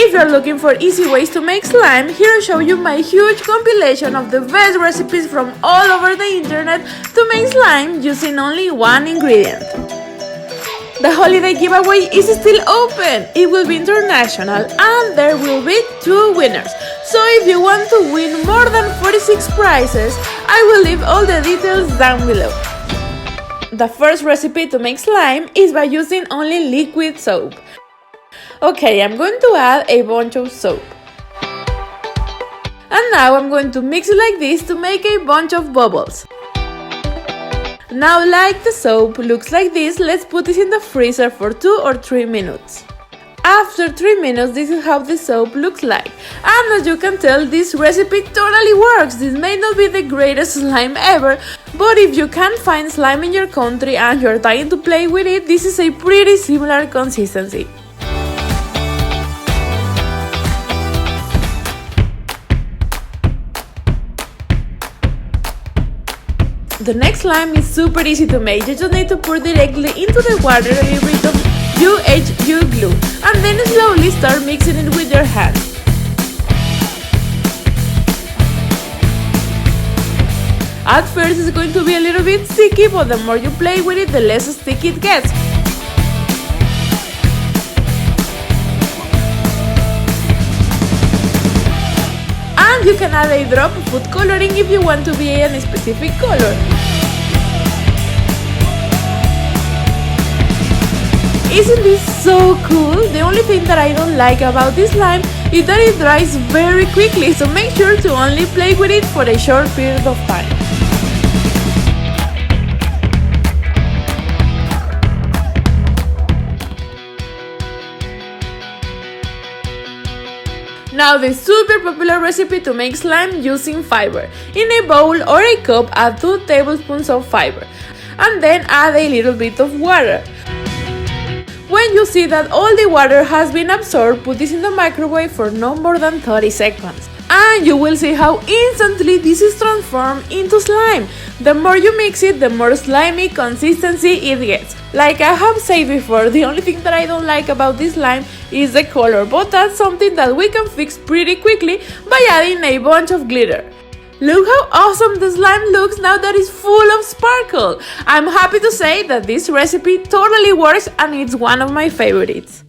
If you're looking for easy ways to make slime, here I show you my huge compilation of the best recipes from all over the internet to make slime using only one ingredient. The holiday giveaway is still open. It will be international and there will be 2 winners. So if you want to win more than 46 prizes, I will leave all the details down below. The first recipe to make slime is by using only liquid soap. Okay, I'm going to add a bunch of soap. And now I'm going to mix it like this to make a bunch of bubbles. Now, like the soap looks like this, let's put this in the freezer for 2 or 3 minutes. After 3 minutes, this is how the soap looks like. And as you can tell, this recipe totally works. This may not be the greatest slime ever, but if you can't find slime in your country and you're dying to play with it, this is a pretty similar consistency. The next slime is super easy to make. You just need to pour directly into the water a little bit of UHU glue and then slowly start mixing it with your hands. At first it's going to be a little bit sticky, but the more you play with it, the less sticky it gets. And you can add a drop of food coloring if you want to be a specific color. Isn't this so cool? The only thing that I don't like about this slime is that it dries very quickly, so make sure to only play with it for a short period of time. Now the super popular recipe to make slime using fiber. In a bowl or a cup, add 2 tablespoons of fiber and then add a little bit of water. When you see that all the water has been absorbed, put this in the microwave for no more than 30 seconds. And you will see how instantly this is transformed into slime. The more you mix it, the more slimy consistency it gets. Like I have said before, the only thing that I don't like about this slime is the color, but that's something that we can fix pretty quickly by adding a bunch of glitter. Look how awesome the slime looks now that it's full of sparkle. I'm happy to say that this recipe totally works and it's one of my favorites.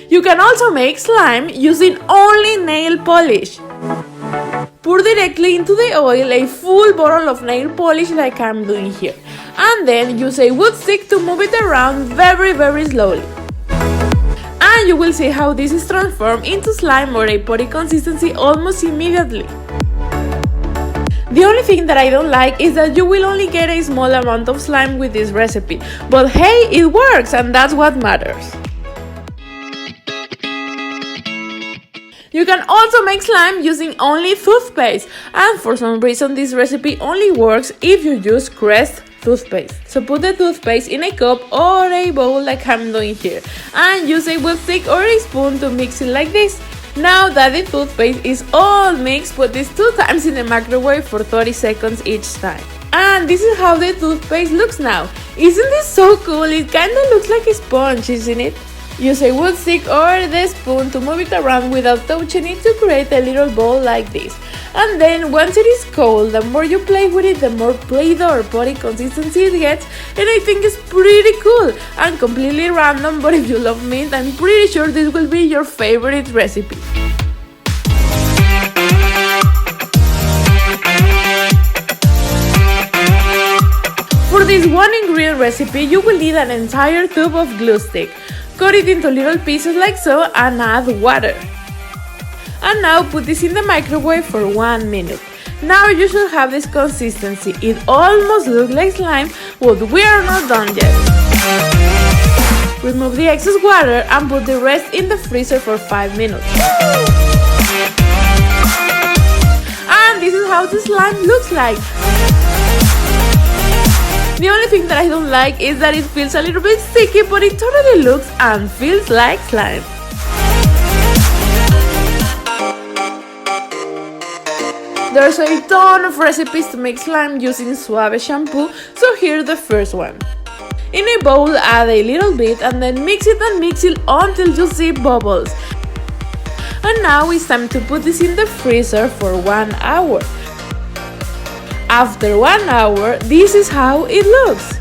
You can also make slime using only nail polish. Pour directly into the oil a full bottle of nail polish like I'm doing here. And then use a wood stick to move it around very slowly. And you will see how this is transformed into slime or a putty consistency almost immediately. The only thing that I don't like is that you will only get a small amount of slime with this recipe. But hey, it works and that's what matters. You can also make slime using only toothpaste, and for some reason this recipe only works if you use Crest toothpaste. So put the toothpaste in a cup or a bowl like I'm doing here and use a wood stick or a spoon to mix it like this. Now that the toothpaste is all mixed, put this 2 times in the microwave for 30 seconds each time. And this is how the toothpaste looks now. Isn't this so cool? It kinda looks like a sponge, isn't it? Use a wood stick or the spoon to move it around without touching it to create a little ball like this. And then once it is cold, the more you play with it, the more Play-Doh or putty consistency it gets, and I think it's pretty cool and completely random, but if you love mint, I'm pretty sure this will be your favorite recipe. For this one ingredient recipe, you will need an entire tube of glue stick. Cut it into little pieces like so and add water. And now put this in the microwave for 1 minute. Now you should have this consistency. It almost looks like slime, but we are not done yet. Remove the excess water and put the rest in the freezer for 5 minutes. And this is how the slime looks like. The only thing that I don't like is that it feels a little bit sticky, but it totally looks and feels like slime. There's a ton of recipes to make slime using Suave shampoo, so here's the first one. In a bowl, add a little bit and then mix it until you see bubbles. And now it's time to put this in the freezer for 1 hour. After 1 hour, this is how it looks.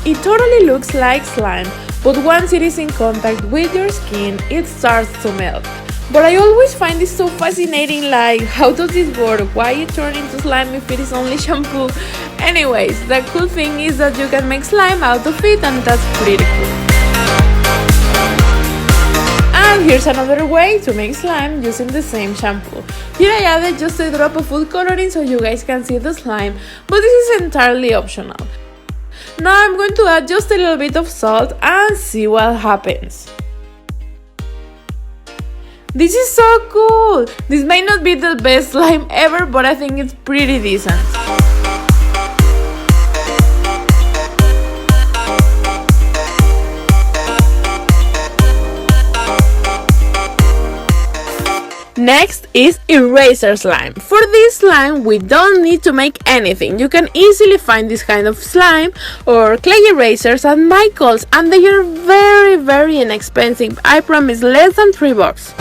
It totally looks like slime, but once it is in contact with your skin, it starts to melt. But I always find this so fascinating, like, how does this work? Why it turns into slime if it is only shampoo? Anyways, the cool thing is that you can make slime out of it, and that's pretty cool. And here's another way to make slime using the same shampoo. Here I added just a drop of food coloring so you guys can see the slime, but this is entirely optional. Now I'm going to add just a little bit of salt and see what happens. This is so cool! This may not be the best slime ever, but I think it's pretty decent. Next is eraser slime. For this slime, we don't need to make anything. You can easily find this kind of slime or clay erasers at Michael's, and they are very inexpensive. I promise, less than $3.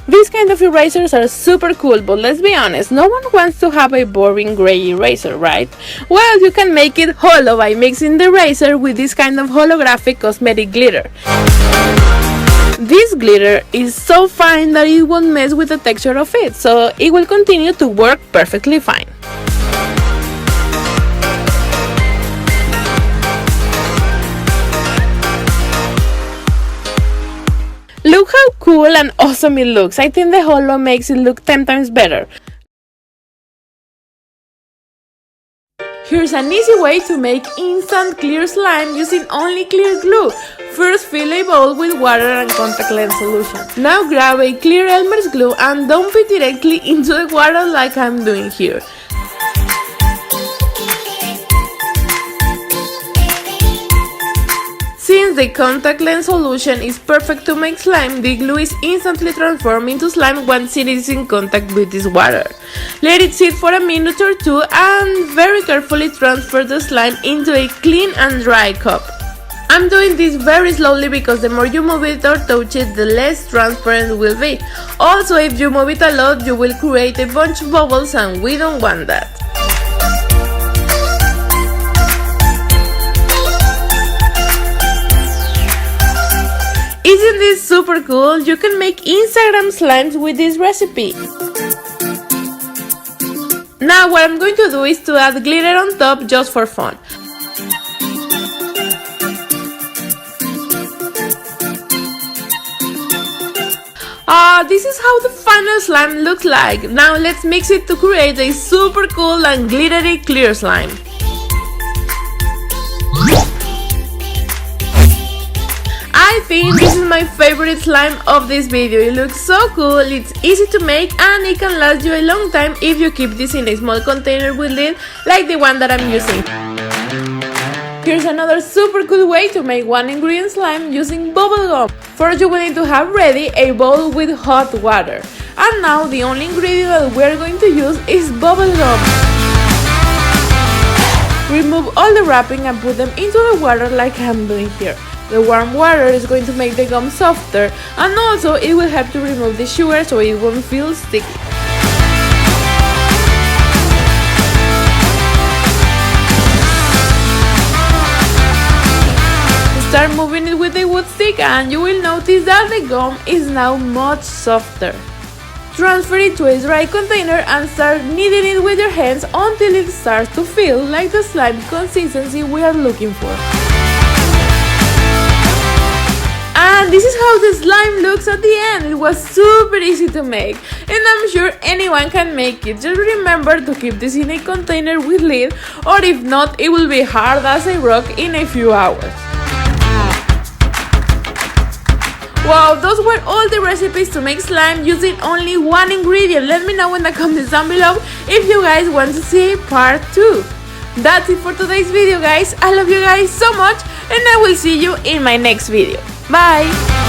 These kind of erasers are super cool, but let's be honest, no one wants to have a boring gray eraser, right? Well, you can make it hollow by mixing the eraser with this kind of holographic cosmetic glitter. This glitter is so fine that it won't mess with the texture of it, so it will continue to work perfectly fine. Look how cool and awesome it looks. I think the holo makes it look 10 times better. Here's an easy way to make instant clear slime using only clear glue. First, fill a bowl with water and contact lens solution. Now grab a clear Elmer's glue and dump it directly into the water like I'm doing here. Since the contact lens solution is perfect to make slime, the glue is instantly transformed into slime once it is in contact with this water. Let it sit for a minute or two and very carefully transfer the slime into a clean and dry cup. I'm doing this very slowly because the more you move it or touch it, the less transparent it will be. Also, if you move it a lot, you will create a bunch of bubbles, and we don't want that. Isn't this super cool? You can make Instagram slimes with this recipe. Now what I'm going to do is to add glitter on top just for fun. This is how the final slime looks like. Now let's mix it to create a super cool and glittery clear slime. I think this is my favorite slime of this video. It looks so cool, it's easy to make, and it can last you a long time if you keep this in a small container with lid like the one that I'm using. Here's another super cool way to make one ingredient slime using bubble gum. First, you will need to have ready a bowl with hot water. And now the only ingredient that we're going to use is bubble gum. Remove all the wrapping and put them into the water like I'm doing here. The warm water is going to make the gum softer, and also it will help to remove the sugar so it won't feel sticky. Start moving it with a wood stick and you will notice that the gum is now much softer. Transfer it to a dry container and start kneading it with your hands until it starts to feel like the slime consistency we are looking for. And this is how the slime looks at the end. It was super easy to make, and I'm sure anyone can make it. Just remember to keep this in a container with lid, or if not, it will be hard as a rock in a few hours. Wow, those were all the recipes to make slime using only one ingredient. Let me know in the comments down below if you guys want to see part 2. That's it for today's video, guys. I love you guys so much, and I will see you in my next video. Bye!